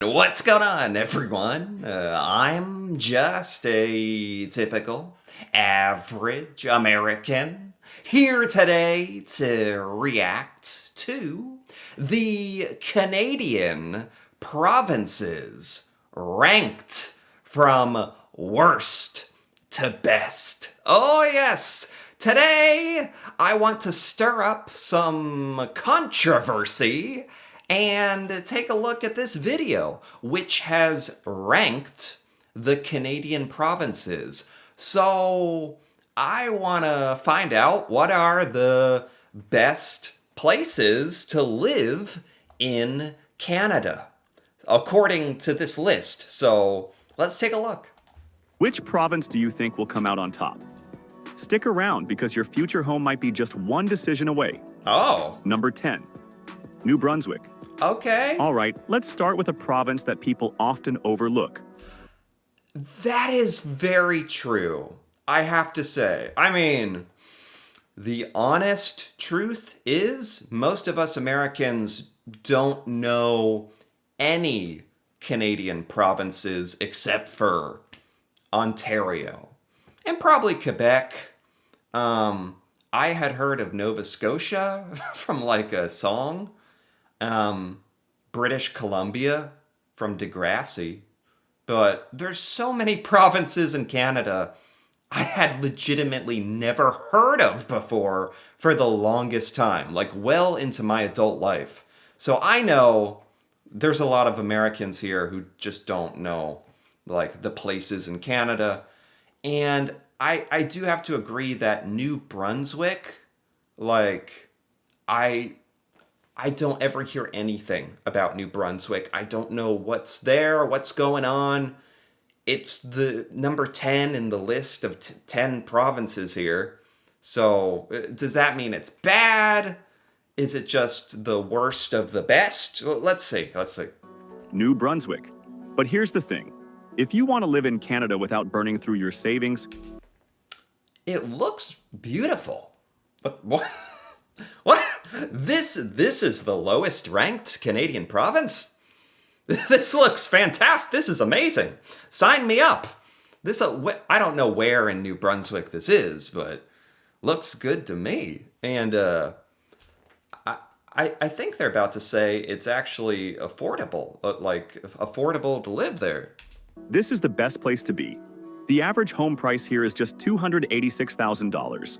What's going on, everyone? I'm just a typical, average American here today to react to the Canadian provinces ranked from worst to best. Oh, yes! Today, I want to stir up some controversy and take a look at this video, which has ranked the Canadian provinces. So I want to find out what are the best places to live in Canada, according to this list. So let's take a look. Which province do you think will come out on top? Stick around because your future home might be just one decision away. Oh, Number 10, New Brunswick. okay. All right, let's start with a province that people often overlook. That is very true, I have to say. I mean, the honest truth is most of us Americans don't know any Canadian provinces except for Ontario and probably Quebec. I had heard of Nova Scotia from like a song. British Columbia from Degrassi. But there's so many provinces in Canada I had legitimately never heard of before for the longest time, like well into my adult life. So I know there's a lot of Americans here who just don't know like the places in Canada. And I do have to agree that New Brunswick, like I I don't ever hear anything about New Brunswick. I don't know what's there, what's going on. It's the number 10 in the list of 10 provinces here. So, does that mean it's bad? Is it just the worst of the best? Well, let's see. New Brunswick. But here's the thing. If you want to live in Canada without burning through your savings, It looks beautiful. What? What? This is the lowest ranked Canadian province? This looks fantastic. This is amazing. Sign me up. I don't know where in New Brunswick this is, but looks good to me. And I think they're about to say it's actually affordable, like affordable to live there. this is the best place to be. The average home price here is just $286,000.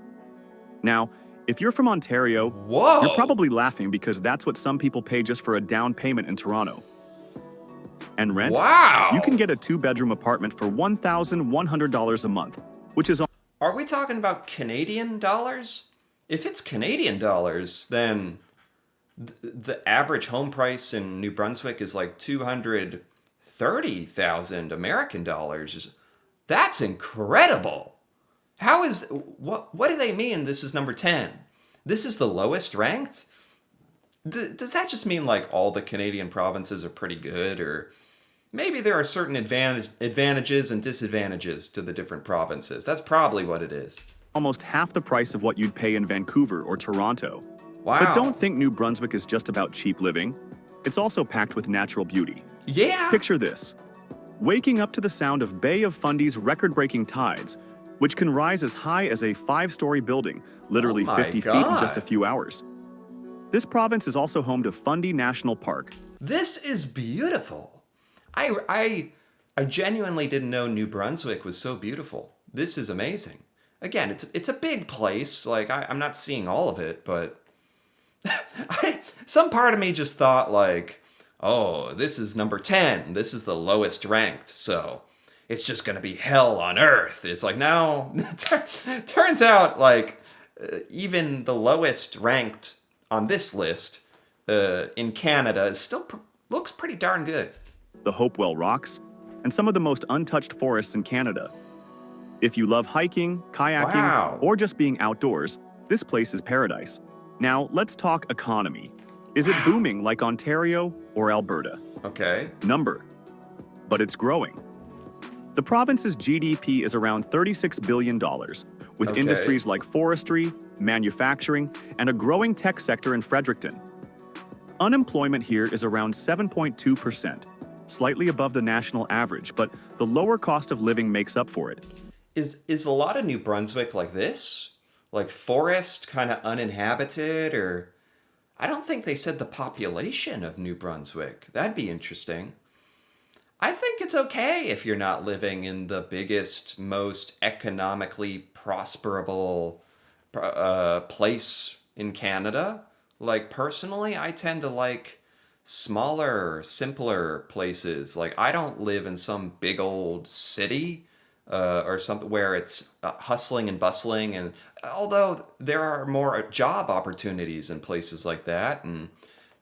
Now, if you're from Ontario, Whoa. you're probably laughing because that's what some people pay just for a down payment in Toronto. And rent? Wow. You can get a two-bedroom apartment for $1,100 a month, which is Are we talking about Canadian dollars? If it's Canadian dollars, then the average home price in New Brunswick is like 230,000 American dollars. That's incredible. What do they mean this is number 10? This is the lowest ranked? Does that just mean like all the Canadian provinces are pretty good, or maybe there are certain advantages and disadvantages to the different provinces? That's probably what it is. almost half the price of what you'd pay in Vancouver or Toronto. Wow. But don't think New Brunswick is just about cheap living. It's also packed with natural beauty. Yeah. Picture this. Waking up to the sound of Bay of Fundy's record-breaking tides, which can rise as high as a 5-story building, literally Oh my 50 feet in just God. a few hours. This province is also home to Fundy National Park. This is beautiful. I genuinely didn't know New Brunswick was so beautiful. This is amazing. Again, it's a big place. Like I'm not seeing all of it, but some part of me just thought like, oh, this is number 10. This is the lowest ranked. So it's just gonna be hell on earth. It's like no. Turns out like even the lowest ranked on this list in Canada is still looks pretty darn good. The Hopewell Rocks, and some of the most untouched forests in Canada. If you love hiking, kayaking, Wow. or just being outdoors, this place is paradise. Now, let's talk economy. Is it booming like Ontario or Alberta? Okay. Number. But it's growing. The province's GDP is around $36 billion, with Okay. industries like forestry, manufacturing, and a growing tech sector in Fredericton. Unemployment here is around 7.2%, slightly above the national average, but the lower cost of living makes up for it. Is a lot of New Brunswick like this? Like forest, kind of uninhabited, or I don't think they said the population of New Brunswick. That'd be interesting. I think it's okay if you're not living in the biggest, most economically prosperable place in Canada. Like, personally, I tend to like smaller, simpler places. Like, I don't live in some big old city or something where it's hustling and bustling. And although there are more job opportunities in places like that, and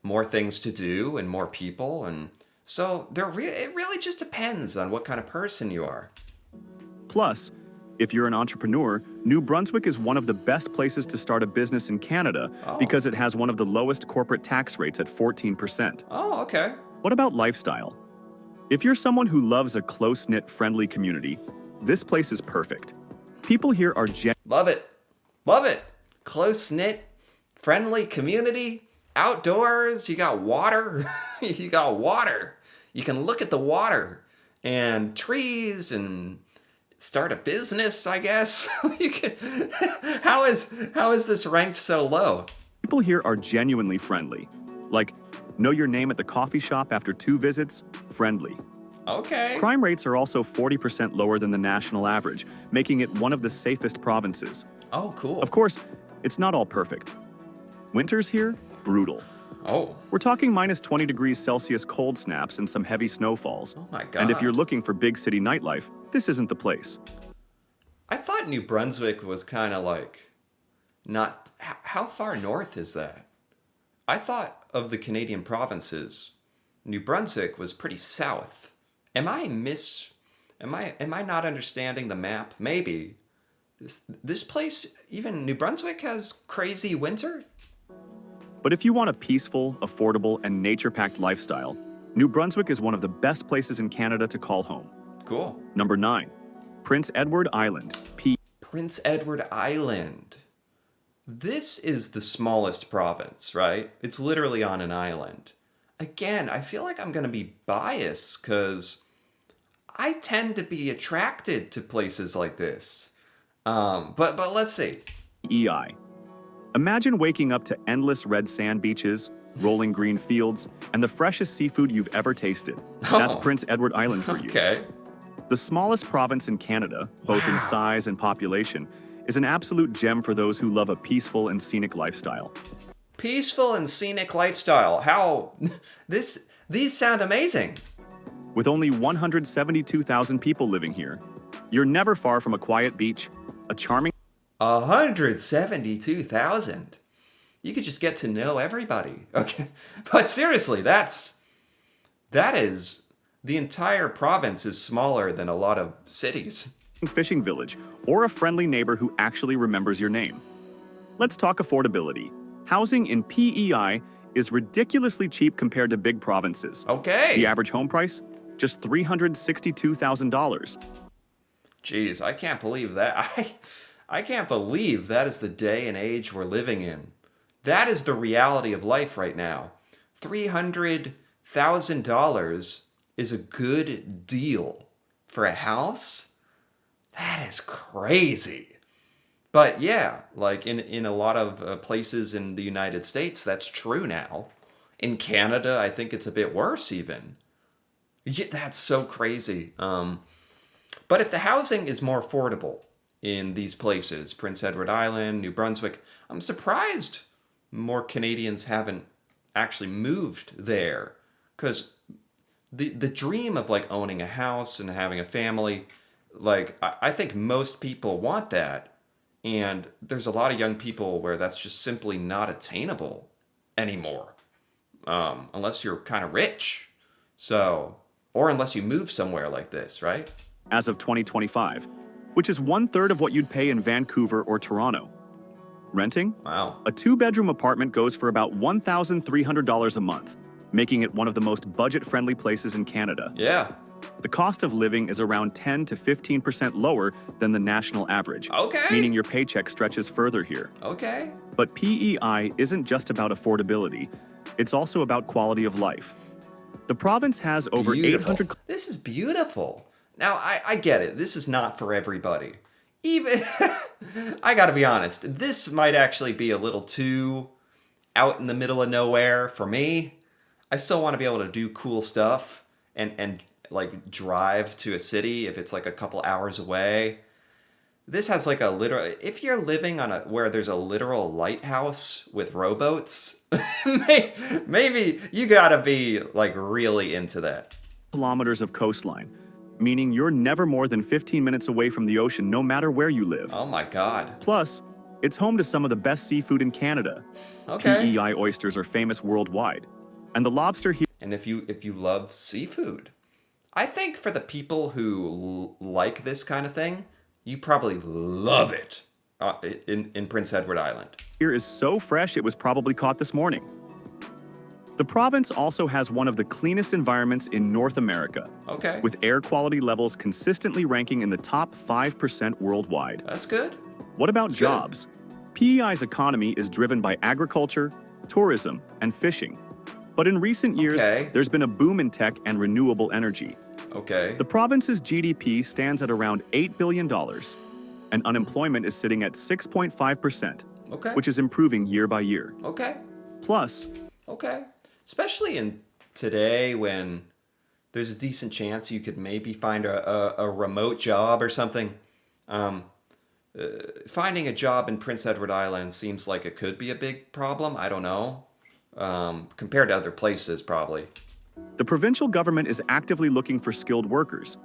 more things to do, and more people, and so it really just depends on what kind of person you are. Plus, if you're an entrepreneur, New Brunswick is one of the best places to start a business in Canada Oh. because it has one of the lowest corporate tax rates at 14%. Oh, okay. What about lifestyle? If you're someone who loves a close-knit, friendly community, this place is perfect. People here are Love it. Love it. Close knit, friendly community, outdoors. You got water. You got water. You can look at the water and trees and start a business, I guess. You can, how is this ranked so low? People here are genuinely friendly. Like, know your name at the coffee shop after 2 visits? Friendly. Okay. Crime rates are also 40% lower than the national average, making it one of the safest provinces. Oh, cool. Of course, it's not all perfect. Winters here, brutal. Oh. We're talking minus 20 degrees Celsius cold snaps and some heavy snowfalls. Oh my God. And if you're looking for big city nightlife, this isn't the place. I thought New Brunswick was kind of like not. How far north is that? I thought of the Canadian provinces, New Brunswick was pretty south. Am I not understanding the map? Maybe. This place, even New Brunswick, has crazy winter? But if you want a peaceful, affordable, and nature-packed lifestyle, New Brunswick is one of the best places in Canada to call home. Cool. Number 9, Prince Edward Island, Prince Edward Island. This is the smallest province, right? It's literally on an island. Again, I feel like I'm going to be biased because I tend to be attracted to places like this. But let's see. PEI. Imagine waking up to endless red sand beaches, rolling green fields, and the freshest seafood you've ever tasted. That's Oh. Prince Edward Island for you. Okay. The smallest province in Canada, both in Wow. size and population, is an absolute gem for those who love a peaceful and scenic lifestyle. Peaceful and scenic lifestyle. How these sound amazing. With only 172,000 people living here, you're never far from a quiet beach, a charming 172,000. You could just get to know everybody. Okay. But seriously, that is the entire province is smaller than a lot of cities. fishing village, or a friendly neighbor who actually remembers your name. Let's talk affordability. Housing in PEI is ridiculously cheap compared to big provinces. Okay. The average home price? Just $362,000. Jeez, I can't believe that. I can't believe that is the day and age we're living in. That is the reality of life right now. $300,000 is a good deal for a house? That is crazy. But yeah, like in a lot of places in the United States, that's true now. In Canada, I think it's a bit worse even. Yeah, that's so crazy. But if the housing is more affordable in these places, Prince Edward Island, New Brunswick, I'm surprised more Canadians haven't actually moved there. Because the dream of like owning a house and having a family, like I think most people want that. And there's a lot of young people where that's just simply not attainable anymore. Unless you're kind of rich. So, or unless you move somewhere like this, right? As of 2025, which is 1/3 of what you'd pay in Vancouver or Toronto. Renting? Wow. A 2-bedroom apartment goes for about $1,300 a month, making it one of the most budget-friendly places in Canada. Yeah. The cost of living is around 10 to 15% lower than the national average, Okay. meaning your paycheck stretches further here. Okay. But PEI isn't just about affordability, it's also about quality of life. The province has over Beautiful. 800 This is beautiful. Now, I get it. This is not for everybody. Even, I gotta be honest, this might actually be a little too out in the middle of nowhere for me. I still want to be able to do cool stuff and like drive to a city if it's like a couple hours away. This has like a literal, if you're living on a, where there's a literal lighthouse with rowboats, maybe you gotta be like really into that. kilometers of coastline, meaning you're never more than 15 minutes away from the ocean no matter where you live. Oh my God. Plus, it's home to some of the best seafood in Canada. Okay. PEI oysters are famous worldwide, and the lobster here And if you love seafood, I think for the people who like this kind of thing, you probably love it in Prince Edward Island. is so fresh it was probably caught this morning. The province also has one of the cleanest environments in North America, Okay, with air quality levels consistently ranking in the top 5% worldwide. that's good. What about Good. jobs? PEI's economy is driven by agriculture, tourism, and fishing. But in recent years, Okay. there's been a boom in tech and renewable energy. Okay, The province's GDP stands at around $8 billion, and unemployment is sitting at 6.5%, okay, which is improving year by year. okay, Plus, okay. Especially in today when there's a decent chance you could maybe find a remote job or something. Finding a job in Prince Edward Island seems like it could be a big problem. I don't know. Compared to other places, probably. the provincial government is actively looking for skilled workers,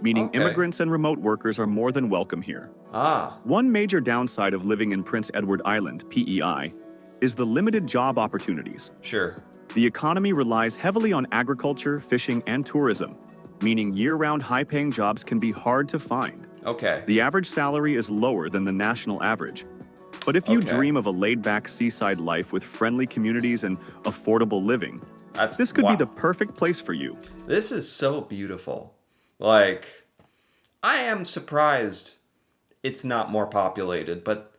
meaning Okay. immigrants and remote workers are more than welcome here. Ah, One major downside of living in Prince Edward Island, PEI, is the limited job opportunities. sure. The economy relies heavily on agriculture, fishing, and tourism, meaning year-round high-paying jobs can be hard to find. Okay. The average salary is lower than the national average. But if you Okay. dream of a laid-back seaside life with friendly communities and affordable living, this could wow. be the perfect place for you. This is so beautiful. Like, I am surprised it's not more populated, but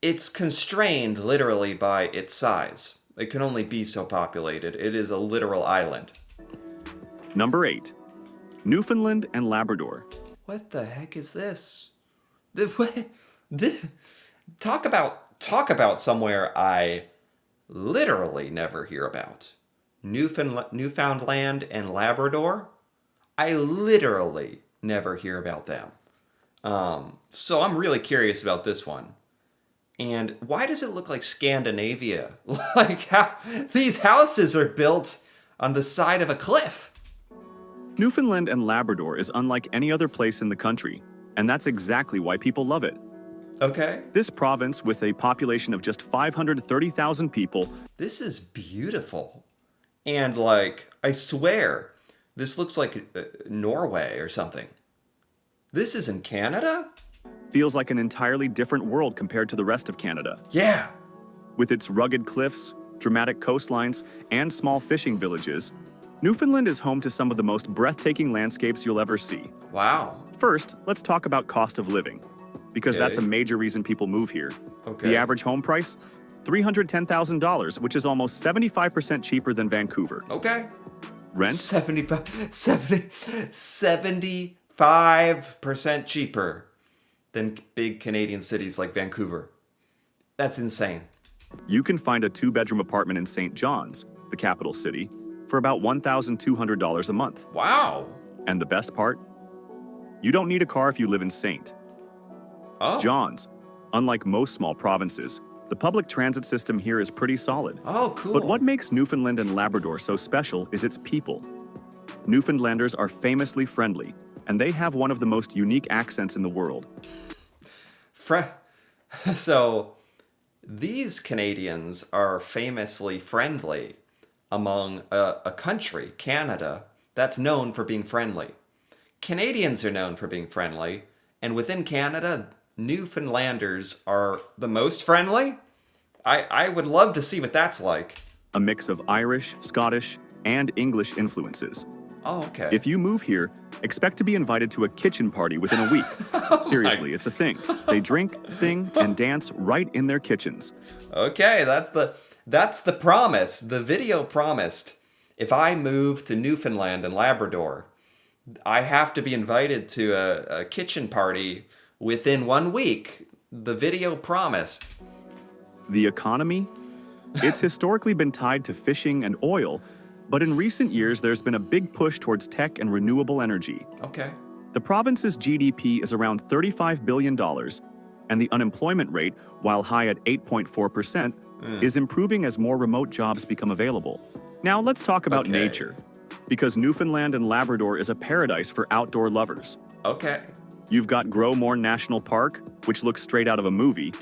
it's constrained literally by its size. It can only be so populated. It is a literal island. Number 8. Newfoundland and Labrador. What the heck is this? Talk about somewhere I literally never hear about. Newfoundland and Labrador? I literally never hear about them. So I'm really curious about this one. And why does it look like Scandinavia? Like how these houses are built on the side of a cliff. Newfoundland and Labrador is unlike any other place in the country, and that's exactly why people love it. Okay. This province, with a population of just 530,000 people, This is beautiful. And like, I swear, this looks like Norway or something. This is in Canada? feels like an entirely different world compared to the rest of Canada. Yeah. With its rugged cliffs, dramatic coastlines, and small fishing villages, Newfoundland is home to some of the most breathtaking landscapes you'll ever see. Wow. First, let's talk about cost of living, because that's a Okay. major reason people move here. Okay. The average home price? $310,000, which is almost 75% cheaper than Vancouver. Okay. Rent? 75% cheaper than big Canadian cities like Vancouver. That's insane. You can find a 2-bedroom apartment in St. John's, the capital city, for about $1,200 a month. Wow. And the best part? You don't need a car if you live in St. Oh. John's. Unlike most small provinces, the public transit system here is pretty solid. Oh, cool. But what makes Newfoundland and Labrador so special is its people. Newfoundlanders are famously friendly, and they have one of the most unique accents in the world. So, these Canadians are famously friendly among a country, Canada, that's known for being friendly. Canadians are known for being friendly, and within Canada, Newfoundlanders are the most friendly. I would love to see what that's like. A mix of Irish, Scottish, and English influences. Oh, okay. If you move here, expect to be invited to a kitchen party within a week. Seriously, it's a thing. They drink, sing, and dance right in their kitchens. Okay, that's the promise. The video promised. if I move to Newfoundland and Labrador, I have to be invited to a kitchen party within 1 week. The video promised. The economy? It's historically been tied to fishing and oil, but in recent years there's been a big push towards tech and renewable energy. Okay. The province's GDP is around $35 billion, and the unemployment rate, while high at 8.4%, is improving as more remote jobs become available. Now let's talk about Okay. nature, because Newfoundland and Labrador is a paradise for outdoor lovers. Okay. You've got Growmore National Park, which looks straight out of a movie.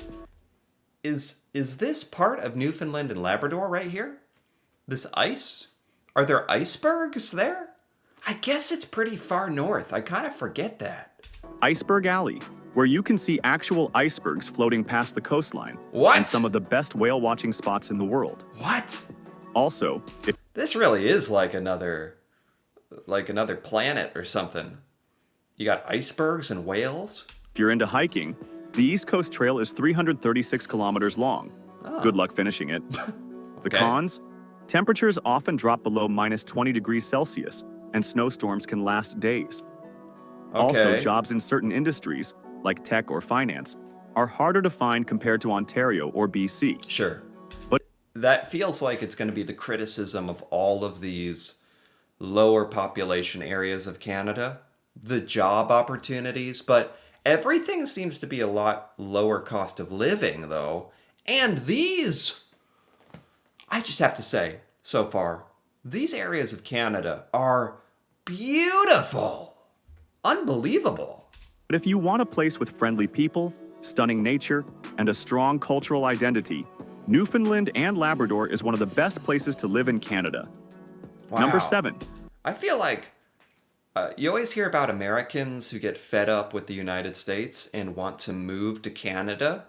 Is this part of Newfoundland and Labrador right here? This ice? Are there icebergs there? I guess it's pretty far north. I kind of forget that. Iceberg Alley, where you can see actual icebergs floating past the coastline. What? And some of the best whale watching spots in the world. What? Also, if This really is like another planet or something. You got icebergs and whales? you're into hiking, the East Coast Trail is 336 kilometers long. Good luck finishing it. The Okay. cons? Temperatures often drop below minus 20 degrees Celsius, and snowstorms can last days. Also, Okay. jobs in certain industries, like tech or finance, are harder to find compared to Ontario or BC. Sure. But That feels like it's going to be the criticism of all of these lower population areas of Canada, the job opportunities, but everything seems to be a lot lower cost of living, though. And these, I just have to say, so far, these areas of Canada are beautiful. Unbelievable. if you want a place with friendly people, stunning nature, and a strong cultural identity, Newfoundland and Labrador is one of the best places to live in Canada. Wow. Number 7. I feel like you always hear about Americans who get fed up with the United States and want to move to Canada.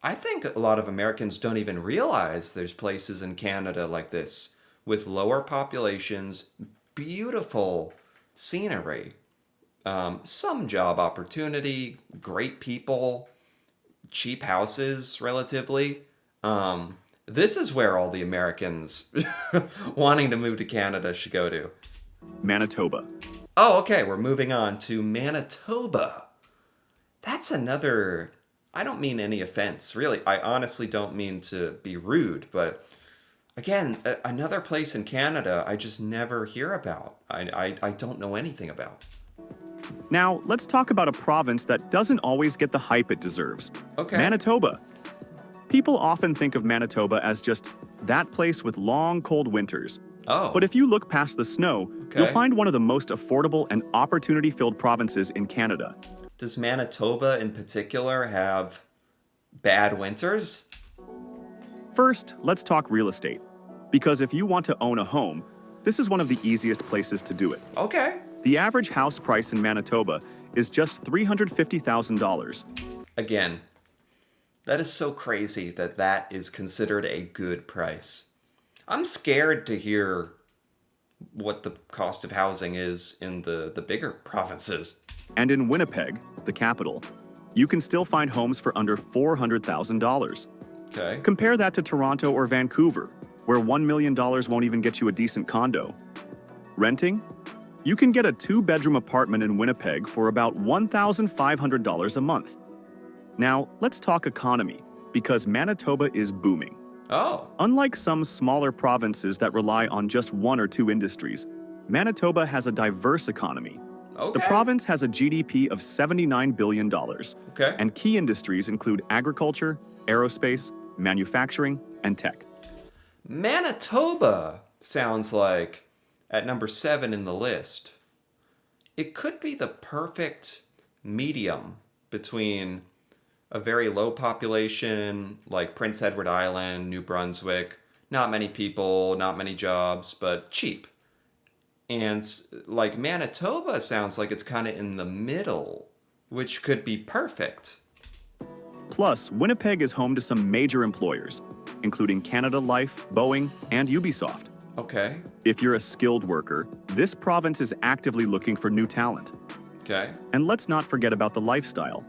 I think a lot of Americans don't even realize there's places in Canada like this with lower populations, beautiful scenery, some job opportunity, great people, cheap houses relatively. This is where all the Americans wanting to move to Canada should go to. Manitoba. Oh, okay, we're moving on to Manitoba. That's another. I don't mean any offense, really. I honestly don't mean to be rude, but again, another place in Canada I just never hear about. I don't know anything about. Now, let's talk about a province that doesn't always get the hype it deserves. Okay. Manitoba. People often think of Manitoba as just that place with long, cold winters. Oh. But if you look past the snow, Okay. you'll find one of the most affordable and opportunity-filled provinces in Canada. Does Manitoba in particular have bad winters? First, let's talk real estate. Because if you want to own a home, this is one of the easiest places to do it. Okay. The average house price in Manitoba is just $350,000. Again, that is so crazy that that is considered a good price. I'm scared to hear what the cost of housing is in the bigger provinces. And in Winnipeg, the capital, you can still find homes for under $400,000. Okay. Compare that to Toronto or Vancouver, where $1 million won't even get you a decent condo. Renting? You can get a 2-bedroom apartment in Winnipeg for about $1,500 a month. Now, let's talk economy, because Manitoba is booming. Oh, Unlike some smaller provinces that rely on just one or two industries, Manitoba has a diverse economy. okay. The province has a GDP of $79 billion, Okay. and key industries include agriculture, aerospace, manufacturing, and tech. Manitoba sounds like at number 7 in the list. It could be the perfect medium between a very low population like Prince Edward Island, New Brunswick, not many people, not many jobs, but cheap. And like Manitoba sounds like it's kind of in the middle, which could be perfect. Plus, Winnipeg is home to some major employers, including Canada Life, Boeing, and Ubisoft. Okay. If you're a skilled worker, this province is actively looking for new talent. Okay. And let's not forget about the lifestyle.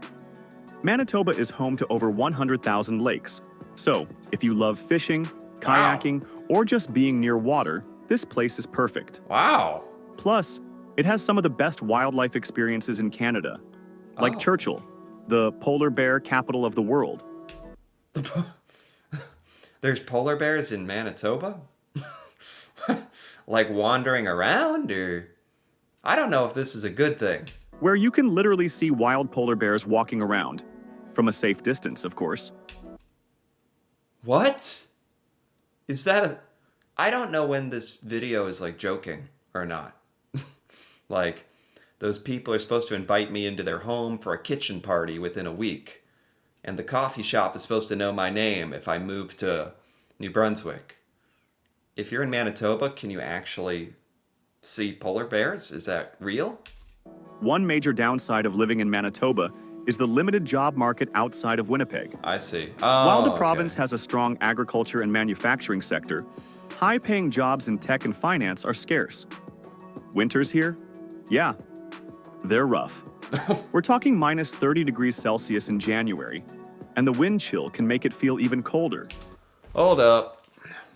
Manitoba is home to over 100,000 lakes. So, if you love fishing, kayaking, or just being near water, This place is perfect. Wow. Plus, it has some of the best wildlife experiences in Canada, like Oh. Churchill, the polar bear capital of the world. There's polar bears in Manitoba? Like wandering around, or I don't know if this is a good thing. Where you can literally see wild polar bears walking around. From a safe distance, of course. What? Is that a I don't know when this video is like joking or not. Like, those people are supposed to invite me into their home for a kitchen party within a week. And the coffee shop is supposed to know my name if I move to New Brunswick. If you're in Manitoba, can you actually see polar bears? Is that real? One major downside of living in Manitoba is the limited job market outside of Winnipeg. I see. While the Oh, province okay. has a strong agriculture and manufacturing sector, high-paying jobs in tech and finance are scarce. Winters here? Yeah, they're rough. We're talking minus 30 degrees Celsius in January, and the wind chill can make it feel even colder. Hold up.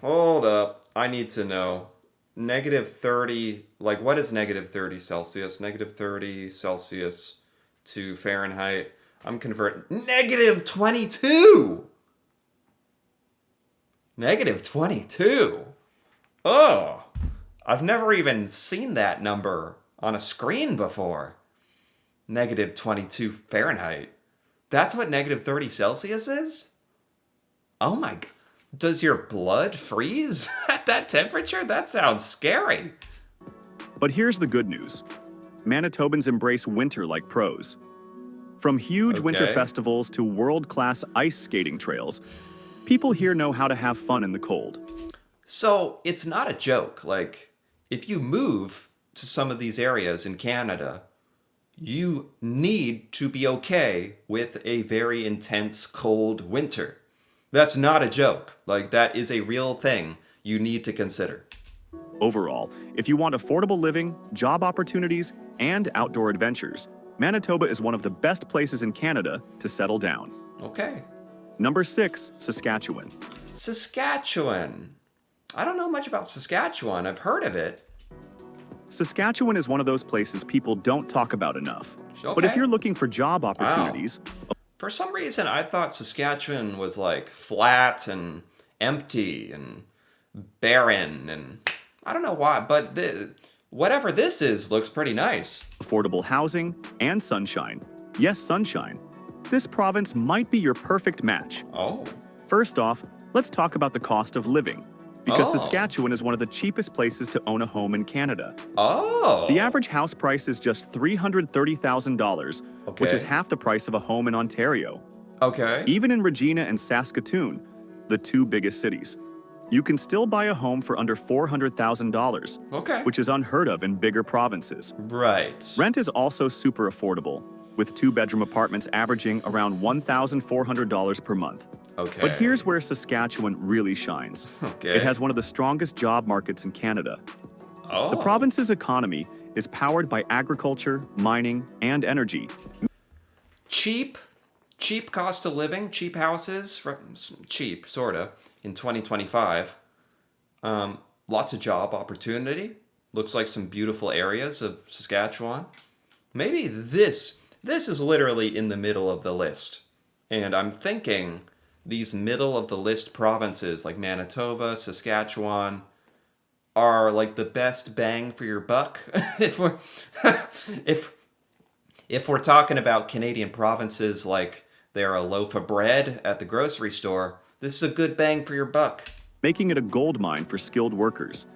Hold up. I need to know. Negative 30, like what is negative 30 Celsius? Negative 30 Celsius to Fahrenheit. I'm converting. Negative 22! Negative 22? Oh, I've never even seen that number on a screen before. Negative 22 Fahrenheit. That's what negative 30 Celsius is? Oh my god. Does your blood freeze at that temperature? That sounds scary. But here's the good news. Manitobans embrace winter like pros. From huge winter Okay. festivals to world-class ice skating trails, people here know how to have fun in the cold. So it's not a joke. Like, if you move to some of these areas in Canada, you need to be okay with a very intense cold winter. That's not a joke. Like, that is a real thing you need to consider. Overall, if you want affordable living, job opportunities, and outdoor adventures, Manitoba is one of the best places in Canada to settle down. Okay. Number 6, Saskatchewan. Saskatchewan. I don't know much about Saskatchewan. I've heard of it. Saskatchewan is one of those places people don't talk about enough. But if Okay. you're looking for job opportunities, For some reason, I thought Saskatchewan was like flat and empty and barren, and I don't know why, but whatever this is looks pretty nice. affordable housing, and sunshine. Yes, sunshine. This province might be your perfect match. Oh, First off, let's talk about the cost of living, because Oh. Saskatchewan is one of the cheapest places to own a home in Canada. oh, The average house price is just $330,000, which is Okay. half the price of a home in Ontario. okay. Even in Regina and Saskatoon, the two biggest cities, you can still buy a home for under $400,000, Okay. which is unheard of in bigger provinces. Right. Rent is also super affordable, with two-bedroom apartments averaging around $1,400 per month. Okay. But here's where Saskatchewan really shines. Okay. It has one of the strongest job markets in Canada. Oh. The province's economy is powered by agriculture, mining, and energy. cheap cost of living, cheap houses, cheap, sorta, in 2025. Lots of job opportunity. Looks like some beautiful areas of Saskatchewan. Maybe this is literally in the middle of the list. And I'm thinking these middle of the list provinces like Manitoba, Saskatchewan are like the best bang for your buck. if we're if we're talking about Canadian provinces like they're a loaf of bread at the grocery store, this is a good bang for your buck. making it a gold mine for skilled workers.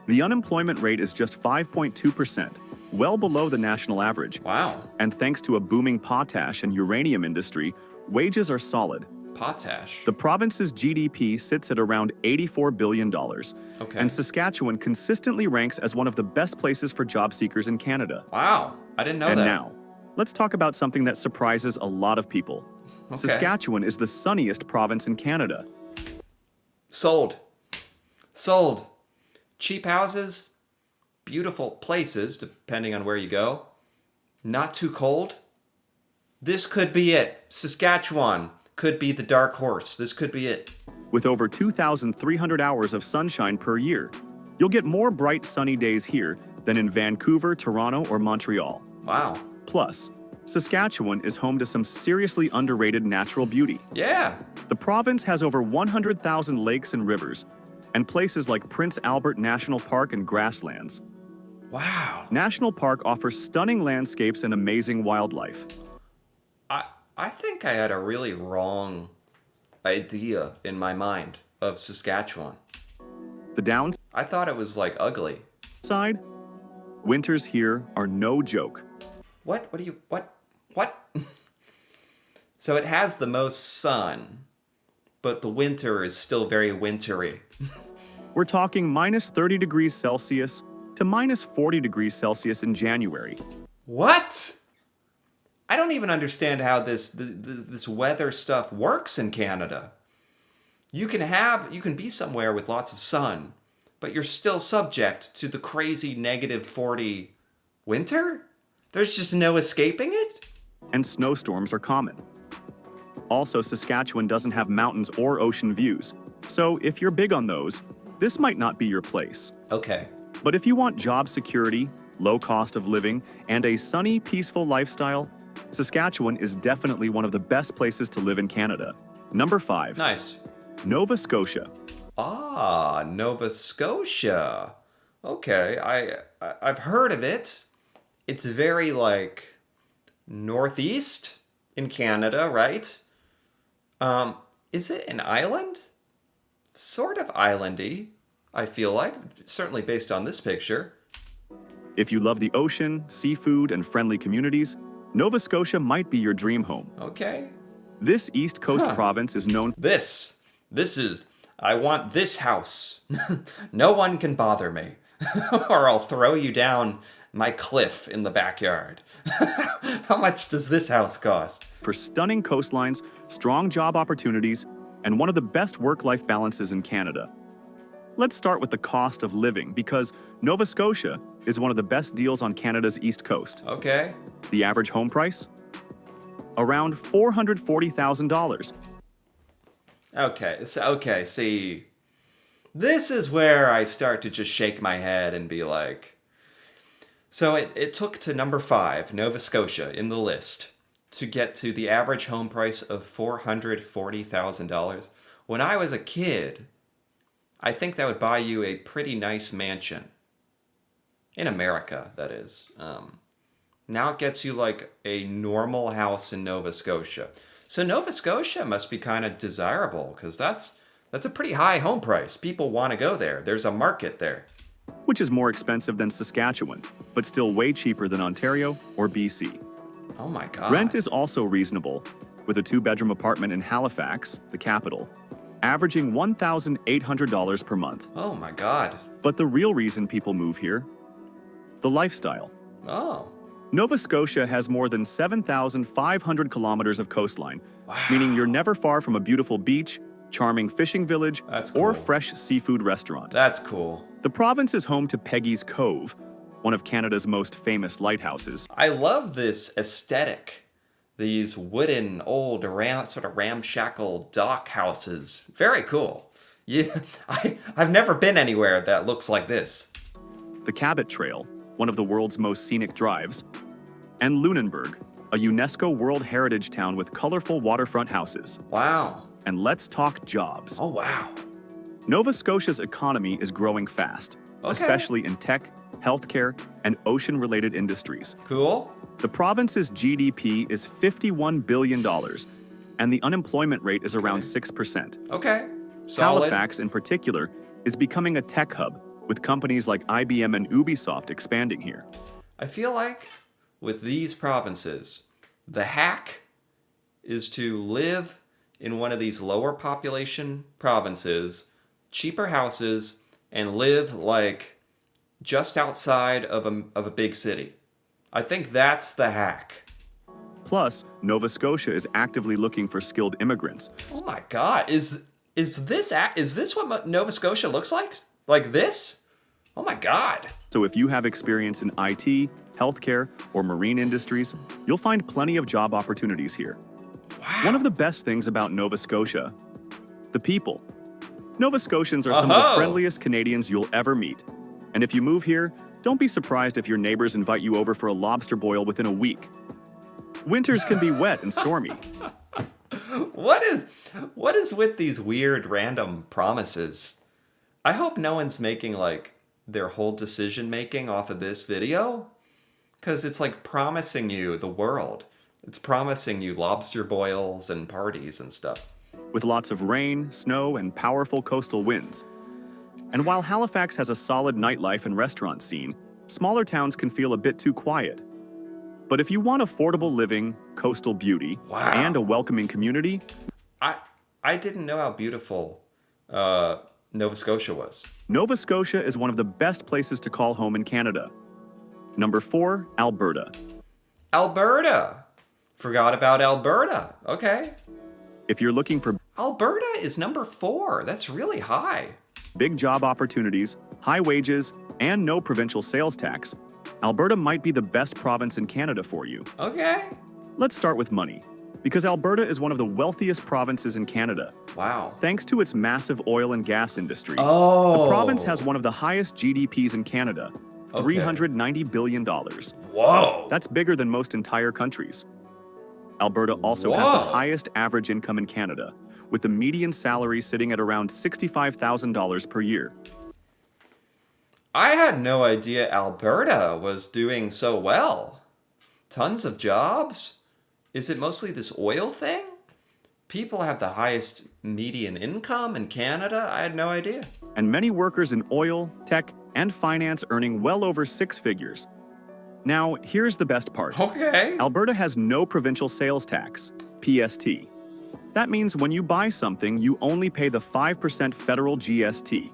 The unemployment rate is just 5.2%, well below the national average. Wow. And thanks to a booming potash and uranium industry, wages are solid. Potash. The province's GDP sits at around $84 billion, Okay. and Saskatchewan consistently ranks as one of the best places for job seekers in Canada. Wow. I didn't know And that. now, let's talk about something that surprises a lot of people. Okay. Saskatchewan is the sunniest province in Canada. Sold. Sold. Cheap houses, beautiful places, depending on where you go. Not too cold. This could be it. Saskatchewan could be the dark horse. This could be it. With over 2,300 hours of sunshine per year, You'll get more bright sunny days here than in Vancouver, Toronto, or Montreal. Wow. Plus, Saskatchewan is home to some seriously underrated natural beauty. Yeah. The province has over 100,000 lakes and rivers, and places like Prince Albert National Park and grasslands. Wow. National Park offers stunning landscapes and amazing wildlife. I think I had a really wrong idea in my mind of Saskatchewan. The downside? I thought it was like ugly. Winters here are no joke. What? What? So it has the most sun, but the winter is still very wintry. We're talking minus 30 degrees Celsius to minus 40 degrees Celsius in January. What? I don't even understand how this weather stuff works in Canada. You can be somewhere with lots of sun, but you're still subject to the crazy negative 40 winter? There's just no escaping it? And snowstorms are common. Also, Saskatchewan doesn't have mountains or ocean views, so if you're big on those, this might not be your place. Okay. But if you want job security, low cost of living, and a sunny, peaceful lifestyle, Saskatchewan is definitely one of the best places to live in Canada. Number 5. Nice. Nova Scotia. Ah, Nova Scotia. Okay, I've heard of it. It's very like northeast in Canada, right? Is it an island? Sort of islandy, I feel like, certainly based on this picture. If you love the ocean, seafood, and friendly communities, Nova Scotia might be your dream home. Okay. This East Coast province is known I want this house. No one can bother me, or I'll throw you down my cliff in the backyard. How much does this house cost? for stunning coastlines, strong job opportunities, and one of the best work-life balances in Canada. Let's start with the cost of living, because Nova Scotia is one of the best deals on Canada's East Coast. Okay. The average home price? Around $440,000. Okay, see, this is where I start to just shake my head and be like, so it took to number 5, Nova Scotia, in the list, to get to the average home price of $440,000. When I was a kid, I think that would buy you a pretty nice mansion. In America, that is. Now it gets you like a normal house in Nova Scotia. So Nova Scotia must be kind of desirable, because that's a pretty high home price. People want to go there. There's a market there. Which is more expensive than Saskatchewan, but still way cheaper than Ontario or BC. Oh my God. Rent is also reasonable, with a 2-bedroom apartment in Halifax, the capital, averaging $1,800 per month. Oh my God. But the real reason people move here? The lifestyle. Oh. Nova Scotia has more than 7,500 kilometers of coastline, Wow. meaning you're never far from a beautiful beach, charming fishing village, That's or cool. fresh seafood restaurant. That's cool. The province is home to Peggy's Cove, one of Canada's most famous lighthouses. I love this aesthetic. These wooden, old, sort of ramshackle dock houses. Very cool. Yeah, I've never been anywhere that looks like this. The Cabot Trail, one of the world's most scenic drives, and Lunenburg, a UNESCO World Heritage town with colorful waterfront houses. Wow. And let's talk jobs. Oh, wow. Nova Scotia's economy is growing fast, Okay. especially in tech, healthcare, and ocean-related industries. Cool. The province's GDP is $51 billion, and the unemployment rate is around 6%. Okay. Solid. Halifax, in particular, is becoming a tech hub, with companies like IBM and Ubisoft expanding here. I feel like with these provinces, the hack is to live in one of these lower population provinces, cheaper houses, and live like just outside of a big city. I think that's the hack. Plus, Nova Scotia is actively looking for skilled immigrants. Oh my God, is this what Nova Scotia looks like? Like this? Oh my God. So if you have experience in IT, healthcare, or marine industries, you'll find plenty of job opportunities here. Wow. One of the best things about Nova Scotia, the people. Nova Scotians are some of the Oh, friendliest Canadians you'll ever meet. And if you move here, don't be surprised if your neighbors invite you over for a lobster boil within a week. Winters can be wet and stormy. what is what is with these weird random promises? I hope no one's making like their whole decision making off of this video, cuz it's like promising you the world. It's promising you lobster boils and parties and stuff. With lots of rain, snow, and powerful coastal winds. And while Halifax has a solid nightlife and restaurant scene, smaller towns can feel a bit too quiet. But if you want affordable living, coastal beauty, Wow. and a welcoming community, I I didn't know how beautiful Nova Scotia was. Nova Scotia is one of the best places to call home in Canada. Number 4, Alberta. Alberta. Forgot about Alberta. Okay. If you're looking for Alberta is number 4. That's really high. big job opportunities, high wages, and no provincial sales tax, Alberta might be the best province in Canada for you. Okay. Let's start with money, because Alberta is one of the wealthiest provinces in Canada. Wow. Thanks to its massive oil and gas industry, Oh. the province has one of the highest GDPs in Canada, Okay. $390 billion. Whoa. That's bigger than most entire countries. Alberta also has the Whoa. highest average income in Canada, with the median salary sitting at around $65,000 per year. I had no idea Alberta was doing so well. Tons of jobs? Is it mostly this oil thing? People have the highest median income in Canada? I had no idea. And many workers in oil, tech, and finance earning well over 6 figures. Now, here's the best part. Okay. Alberta has no provincial sales tax, PST. That means when you buy something, you only pay the 5% federal GST.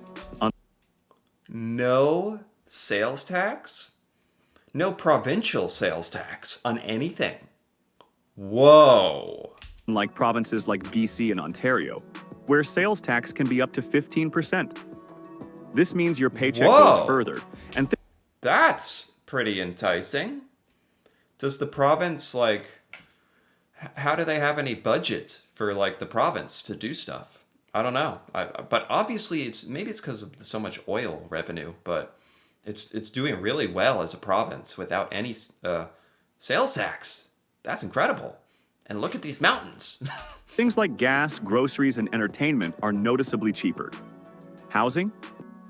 No sales tax? No provincial sales tax on anything. Whoa. Unlike provinces like BC and Ontario, where sales tax can be up to 15%. This means your paycheck Whoa. goes further, and That's pretty enticing. Does the province, like, how do they have any budget for, like, the province to do stuff? I don't know. But obviously, maybe it's because of so much oil revenue, but it's doing really well as a province without any sales tax. That's incredible. And look at these mountains. things like gas, groceries, and entertainment are noticeably cheaper. Housing?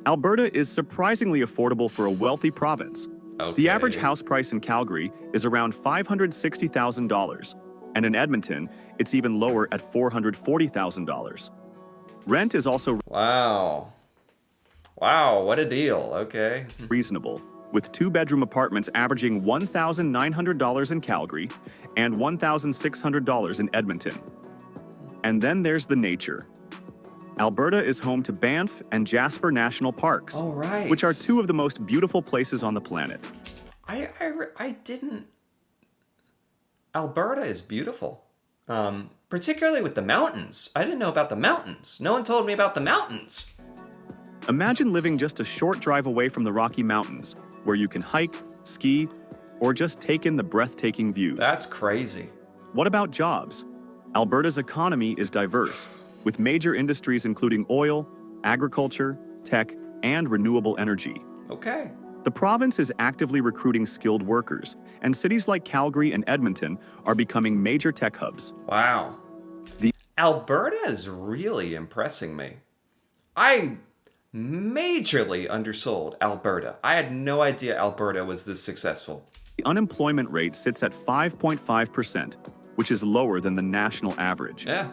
Alberta is surprisingly affordable for a wealthy province. Okay. The average house price in Calgary is around $560,000, and in Edmonton, it's even lower at $440,000. Rent is also Wow. Wow, what a deal. Okay. reasonable, with 2-bedroom apartments averaging $1,900 in Calgary and $1,600 in Edmonton. And then there's the nature. Alberta is home to Banff and Jasper National Parks, All right. which are 2 of the most beautiful places on the planet. I didn't. Alberta is beautiful. Particularly with the mountains. I didn't know about the mountains. No one told me about the mountains. Imagine living just a short drive away from the Rocky Mountains, where you can hike, ski, or just take in the breathtaking views. That's crazy. What about jobs? Alberta's economy is diverse, with major industries including oil, agriculture, tech, and renewable energy. Okay. The province is actively recruiting skilled workers, and cities like Calgary and Edmonton are becoming major tech hubs. Wow. The- Alberta is really impressing me. I majorly undersold Alberta. I had no idea Alberta was this successful. The unemployment rate sits at 5.5%, which is lower than the national average. Yeah.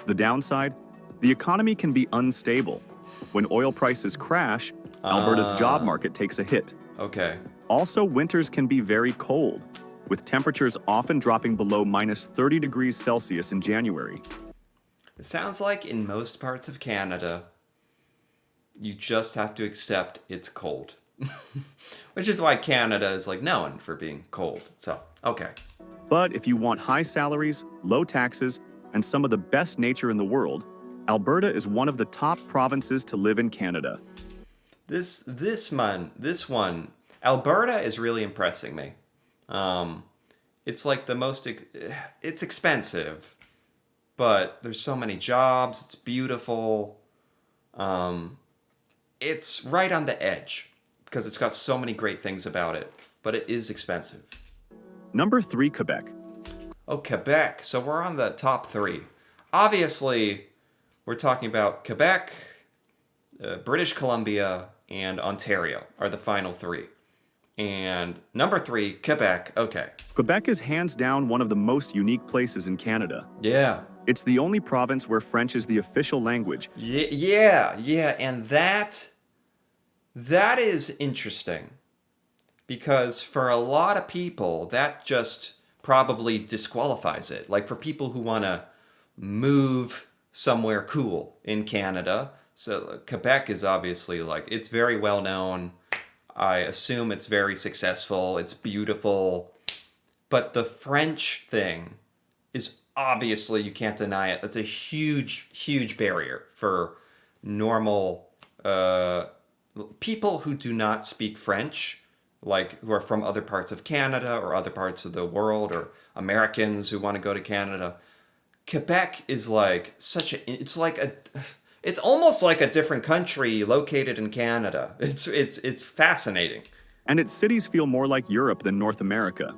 The downside? The economy can be unstable. When oil prices crash, Alberta's job market takes a hit. Okay. Also, winters can be very cold, with temperatures often dropping below minus 30 degrees Celsius in January. It sounds like in most parts of Canada, you just have to accept it's cold. Which is why Canada is like known for being cold. So, okay. But if you want high salaries, low taxes, and some of the best nature in the world, Alberta is one of the top provinces to live in Canada. This one, Alberta is really impressing me. It's like the most, it's expensive, but there's so many jobs. It's beautiful. It's right on the edge because it's got so many great things about it, but it is expensive. Number 3, Quebec. Oh, Quebec. So we're on the top 3. Obviously, we're talking about Quebec, British Columbia, and Ontario are the final 3. And number 3, Quebec. Okay. Quebec is hands down one of the most unique places in Canada. Yeah. It's the only province where French is the official language. Yeah, and that is interesting because for a lot of people that just probably disqualifies it. Like for people who want to move somewhere cool in Canada. So Quebec is obviously like it's very well known. I assume it's very successful. It's beautiful. But the French thing is obviously, you can't deny it. That's a huge, huge barrier for normal people who do not speak French, like who are from other parts of Canada or other parts of the world, or Americans who want to go to Canada. Quebec is like it's almost like a different country located in Canada. It's fascinating. And its cities feel more like Europe than North America.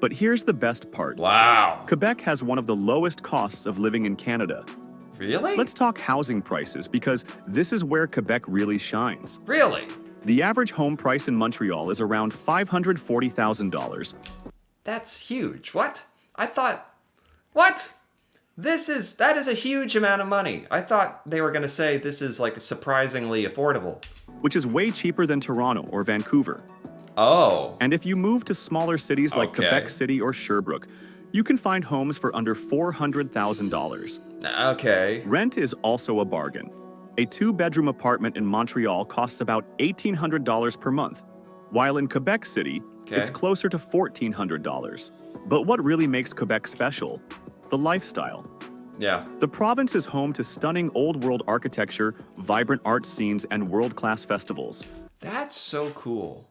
But here's the best part. Wow. Quebec has one of the lowest costs of living in Canada. Really? Let's talk housing prices because this is where Quebec really shines. Really? The average home price in Montreal is around $540,000. That's huge. What? I thought, what? That is a huge amount of money. I thought they were going to say this is like surprisingly affordable. Which is way cheaper than Toronto or Vancouver. Oh. And if you move to smaller cities like Okay. Quebec City or Sherbrooke, you can find homes for under $400,000. Okay. Rent is also a bargain. A 2-bedroom apartment in Montreal costs about $1,800 per month, while in Quebec City, Okay. it's closer to $1,400. But what really makes Quebec special? The lifestyle. Yeah. The province is home to stunning old-world architecture, vibrant art scenes, and world-class festivals. That's so cool.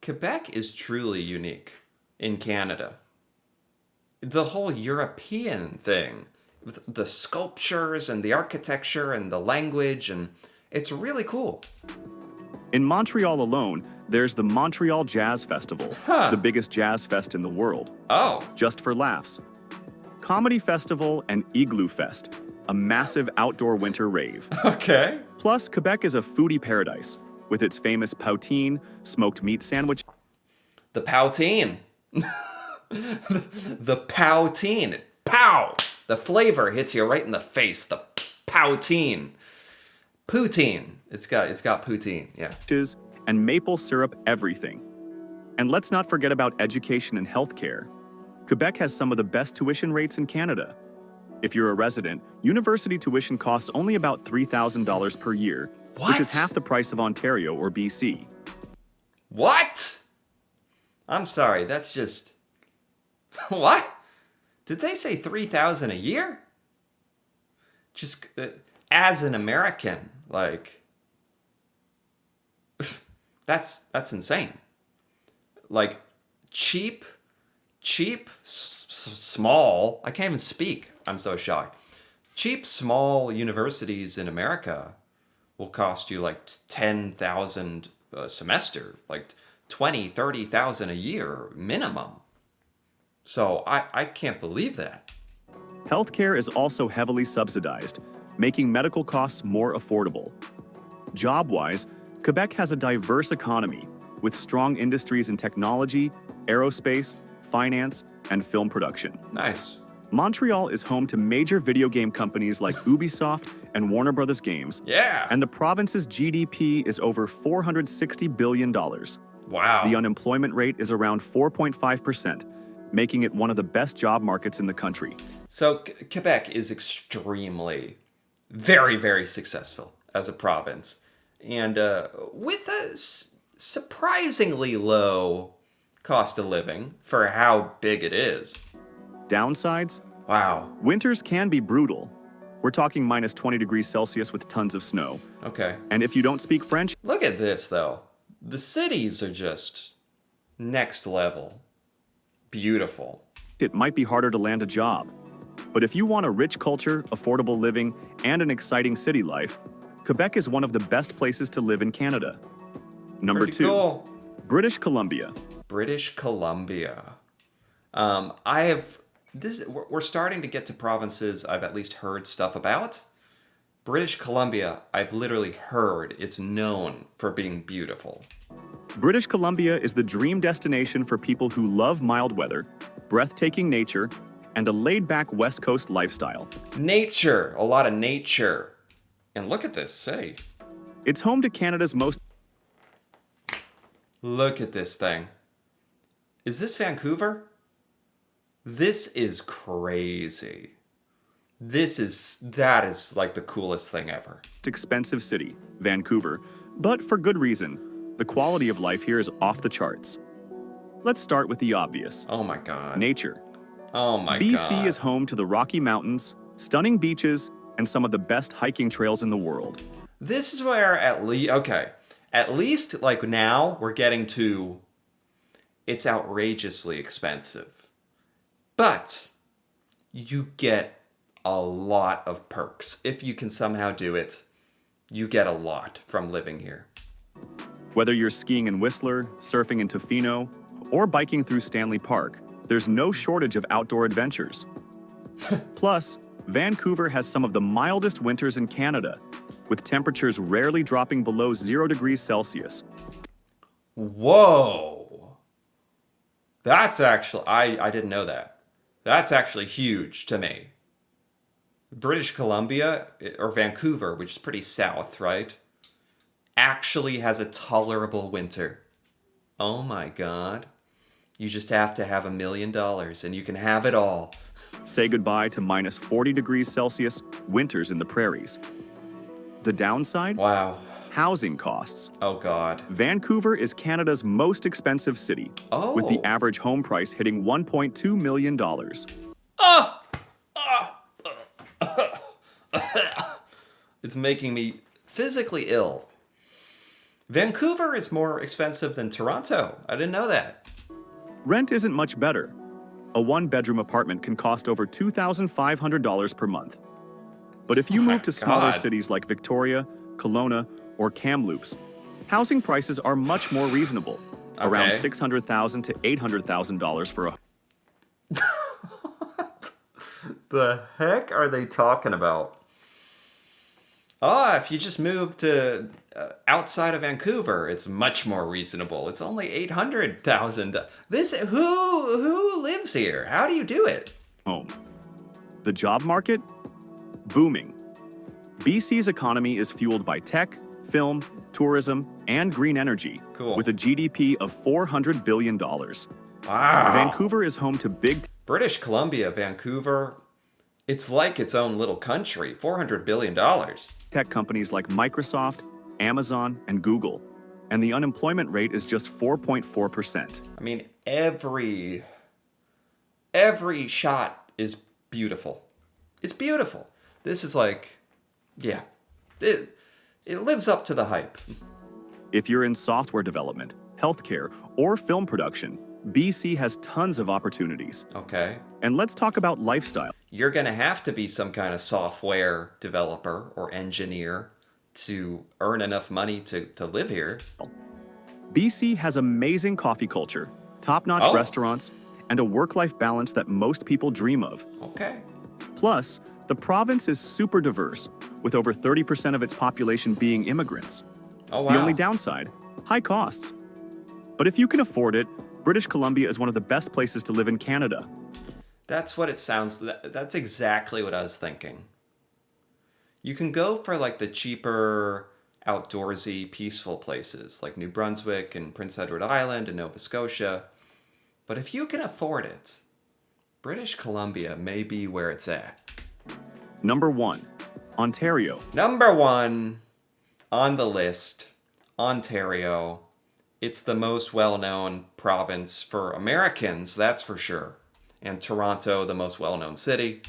Quebec is truly unique in Canada. The whole European thing, with the sculptures and the architecture and the language, and it's really cool. In Montreal alone, there's the Montreal Jazz Festival, the biggest jazz fest in the world, Oh. just for laughs. Comedy Festival and Igloo Fest, a massive outdoor winter rave. Okay. Plus, Quebec is a foodie paradise, with its famous poutine, smoked meat sandwich, The poutine. The poutine. Pow! The flavor hits you right in the face. The poutine. Poutine. It's got poutine. Yeah. and maple syrup everything. And let's not forget about education and healthcare. Quebec has some of the best tuition rates in Canada. If you're a resident, university tuition costs only about $3,000 per year, which is What? half the price of Ontario or BC. What? I'm sorry. That's just what? Did they say 3,000 a year? Just as an American, like that's insane. Like cheap, small. I can't even speak. I'm so shocked. Cheap, small universities in America will cost you like 10,000 a semester, like 20, 30,000 a year minimum. So I can't believe that. Healthcare is also heavily subsidized, making medical costs more affordable. Job-wise, Quebec has a diverse economy with strong industries in technology, aerospace, finance, and film production. Nice. Montreal is home to major video game companies like Ubisoft and Warner Bros. Games, Yeah. and the province's GDP is over $460 billion. Wow. The unemployment rate is around 4.5%, making it one of the best job markets in the country. So Quebec is extremely, very, very successful as a province, and with a surprisingly low cost of living for how big it is. Downsides? Wow. Winters can be brutal. We're talking minus 20 degrees Celsius with tons of snow. Okay. And if you don't speak French, Look at this, though. The cities are just next level. Beautiful. it might be harder to land a job. But if you want a rich culture, affordable living, and an exciting city life, Quebec is one of the best places to live in Canada. Number Pretty 2, cool. British Columbia. British Columbia. We're starting to get to provinces I've at least heard stuff about. British Columbia, I've literally heard it's known for being beautiful. British Columbia is the dream destination for people who love mild weather, breathtaking nature, and a laid-back West Coast lifestyle. Nature, a lot of nature. And look at this city. It's home to Canada's most... Look at this thing. Is this Vancouver? This is crazy. That is like the coolest thing ever. expensive city, Vancouver, but for good reason. The quality of life here is off the charts. Let's start with the obvious. Oh my god. Nature. Oh my god. BC is home to the Rocky Mountains, stunning beaches, and some of the best hiking trails in the world. This is where at least like now we're getting to it's outrageously expensive. But you get a lot of perks. If you can somehow do it, you get a lot from living here. Whether you're skiing in Whistler, surfing in Tofino, or biking through Stanley Park, there's no shortage of outdoor adventures. Plus, Vancouver has some of the mildest winters in Canada, with temperatures rarely dropping below 0 degrees Celsius. Whoa! That's actually, I didn't know that. That's actually huge to me. British Columbia, or Vancouver, which is pretty south, right? Actually has a tolerable winter. Oh my god. You just have to have $1 million and you can have it all. Say goodbye to minus 40 degrees Celsius winters in the prairies. The downside? Wow. Housing costs. Oh god. Vancouver is Canada's most expensive city, with the average home price hitting $1.2 million. It's making me physically ill. Vancouver is more expensive than Toronto. I didn't know that. Rent isn't much better. A one-bedroom apartment can cost over $2,500 per month. But if you move to smaller God. cities like Victoria, Kelowna, or Kamloops, housing prices are much more reasonable, around Okay. $600,000 to $800,000 for a... The heck are they talking about? If you just move to outside of Vancouver, it's much more reasonable. It's only $800,000. Who lives here? How do you do it? home. The job market? Booming. BC's economy is fueled by tech, film, tourism, and green energy, Cool. with a GDP of $400 billion. Wow. Vancouver is home to big British Columbia, Vancouver, it's like its own little country. $400 billion. tech companies like Microsoft, Amazon, and Google, and the unemployment rate is just 4.4%. I mean, every shot is beautiful. It's beautiful. This is like, yeah, it lives up to the hype. If you're in software development, healthcare, or film production, BC has tons of opportunities. Okay. And let's talk about lifestyle. You're going to have to be some kind of software developer or engineer to earn enough money to live here. BC has amazing coffee culture, top-notch Oh. restaurants, and a work-life balance that most people dream of. Okay. Plus, the province is super diverse, with over 30% of its population being immigrants. Oh, wow. The only downside? High costs. But if you can afford it, British Columbia is one of the best places to live in Canada. That's what it sounds. That's exactly what I was thinking. You can go for like the cheaper, outdoorsy, peaceful places like New Brunswick and Prince Edward Island and Nova Scotia. But if you can afford it, British Columbia may be where it's at. Number 1, Ontario. Number 1 on the list, Ontario. It's the most well-known province for Americans, that's for sure. And Toronto, the most well-known city.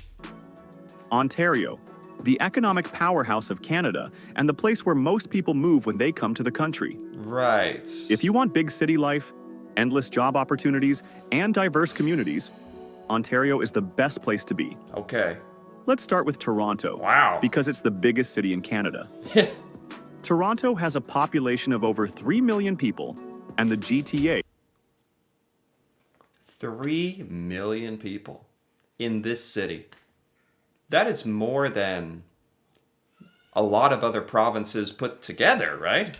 Ontario, the economic powerhouse of Canada and the place where most people move when they come to the country. Right. If you want big city life, endless job opportunities, and diverse communities, Ontario is the best place to be. Okay. Let's start with Toronto. Wow. Because it's the biggest city in Canada. Toronto has a population of over 3 million people, and the GTA 3 million people in this city. That is more than a lot of other provinces put together, right?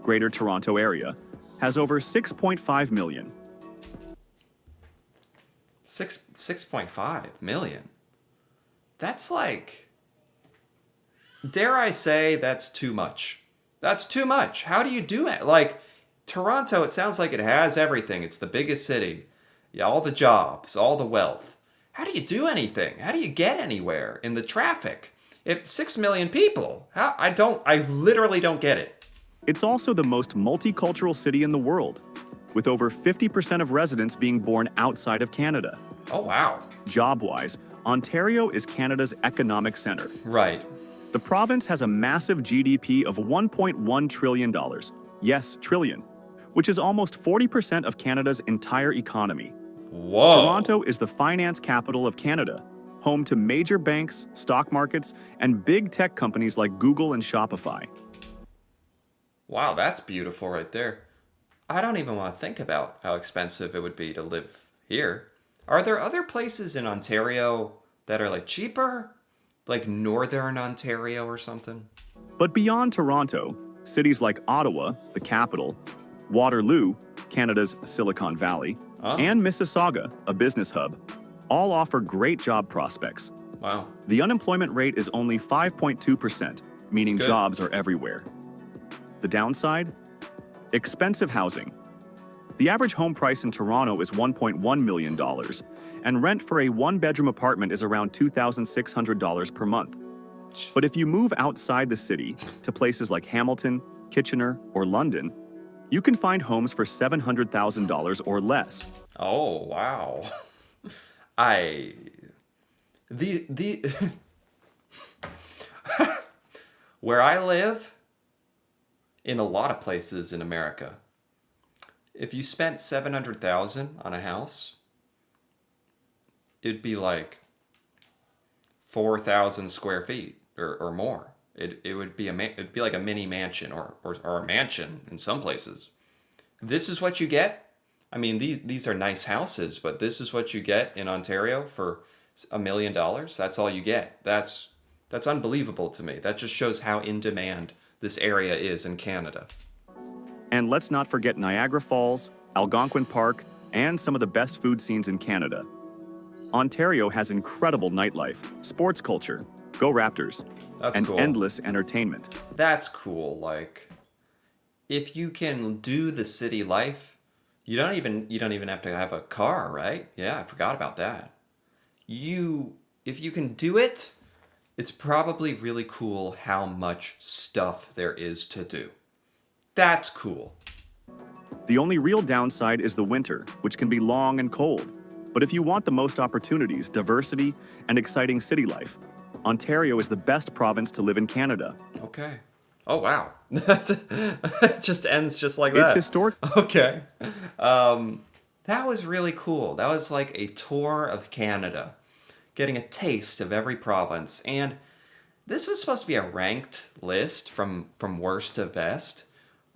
Greater Toronto Area has over 6.5 million. 6.5 million. That's like, dare I say, that's too much. That's too much. How do you do it? Like, Toronto, it sounds like it has everything. It's the biggest city. Yeah, all the jobs, all the wealth. How do you do anything? How do you get anywhere in the traffic? If 6 million people, I literally don't get it. It's also the most multicultural city in the world, with over 50% of residents being born outside of Canada. Oh, wow. Job-wise, Ontario is Canada's economic center. Right. The province has a massive GDP of $1.1 trillion. Yes, trillion, which is almost 40% of Canada's entire economy. Whoa. Toronto is the finance capital of Canada, home to major banks, stock markets, and big tech companies like Google and Shopify. Wow, that's beautiful right there. I don't even want to think about how expensive it would be to live here. Are there other places in Ontario that are like cheaper? Like Northern Ontario or something? But beyond Toronto, cities like Ottawa, the capital, Waterloo, Canada's Silicon Valley, and Mississauga, a business hub, all offer great job prospects. Wow. The unemployment rate is only 5.2%, meaning That's good. jobs are everywhere. The downside? Expensive housing. The average home price in Toronto is $1.1 million, and rent for a one-bedroom apartment is around $2,600 per month. But if you move outside the city to places like Hamilton, Kitchener, or London, you can find homes for $700,000 or less. Oh, wow. The where I live, in a lot of places in America, if you spent 700,000 on a house, it'd be like 4,000 square feet or more. It would be it'd be like a mini mansion or a mansion in some places. This is what you get. I mean, these are nice houses, but this is what you get in Ontario for $1 million. That's all you get. That's unbelievable to me. That just shows how in demand this area is in Canada. And let's not forget Niagara Falls, Algonquin Park, and some of the best food scenes in Canada. Ontario has incredible nightlife, sports culture, go Raptors, That's and cool. endless entertainment. That's cool. Like, if you can do the city life, you don't even have to have a car, right? Yeah, I forgot about that. If you can do it, it's probably really cool how much stuff there is to do. That's cool. The only real downside is the winter, which can be long and cold. But if you want the most opportunities, diversity, and exciting city life, Ontario is the best province to live in Canada. Okay. Oh, wow. It just ends just like that. It's historic. Okay. That was really cool. That was like a tour of Canada, getting a taste of every province. And this was supposed to be a ranked list from worst to best.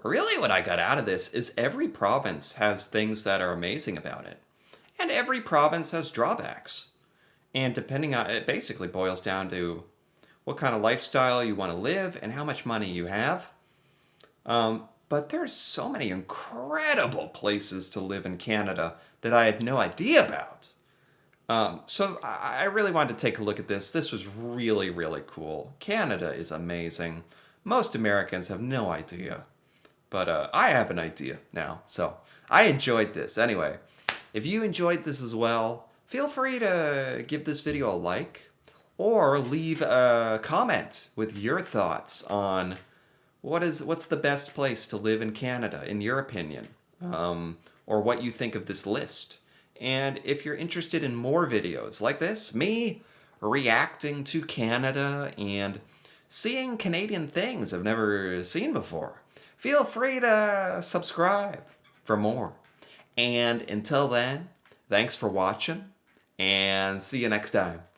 Really, what I got out of this is every province has things that are amazing about it. And every province has drawbacks. And depending on it, basically boils down to what kind of lifestyle you want to live and how much money you have. But there's so many incredible places to live in Canada that I had no idea about. So I really wanted to take a look at this. This was really, really cool. Canada is amazing. Most Americans have no idea. But I have an idea now. So I enjoyed this. Anyway, if you enjoyed this as well, feel free to give this video a like or leave a comment with your thoughts on what's the best place to live in Canada, in your opinion, or what you think of this list. And if you're interested in more videos like this, me reacting to Canada and seeing Canadian things I've never seen before, feel free to subscribe for more. And until then, thanks for watching, and see you next time.